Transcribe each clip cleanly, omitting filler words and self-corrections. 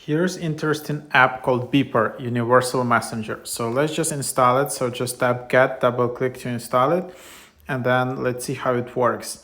Here's interesting app called Beeper, Universal Messenger. So let's just install it. So just tap get, double click to install it, and then let's see how it works.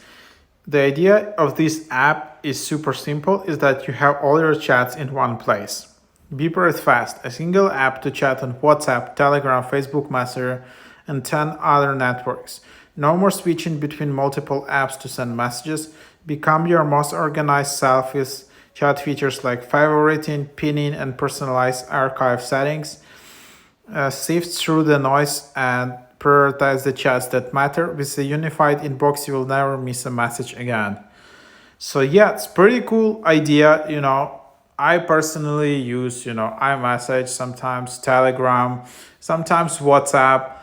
The idea of this app is super simple, is that you have all your chats in one place. Beeper is fast, a single app to chat on WhatsApp, Telegram, Facebook Messenger, and 10 other networks. No more switching between multiple apps to send messages. Become your most organized self with chat features like favoriting, pinning, and personalized archive settings. Sift through the noise and prioritize the chats that matter. With a unified inbox, you will never miss a message again. So yeah, it's pretty cool idea. I personally use, iMessage, sometimes Telegram, sometimes WhatsApp,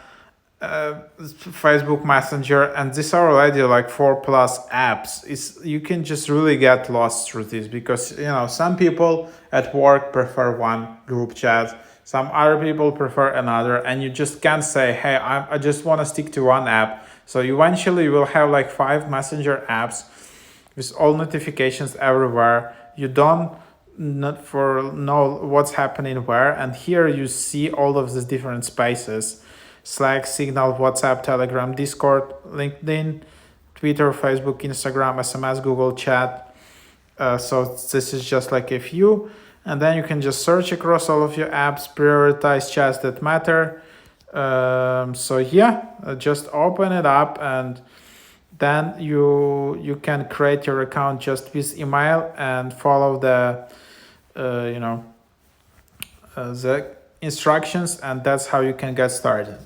Facebook Messenger, and these are already like 4+ apps. You can just really get lost through this because some people at work prefer one group chat, some other people prefer another, and you just can't say, hey, I just want to stick to one app. So eventually you will have like 5 messenger apps with all notifications everywhere. You don't know what's happening where, and here you see all of these different spaces: Slack, Signal, WhatsApp, Telegram, Discord, LinkedIn, Twitter, Facebook, Instagram, SMS, Google Chat. So this is just like a few. And then you can just search across all of your apps, prioritize chats that matter. Just open it up, and then you can create your account just with email and follow the the instructions, and that's how you can get started.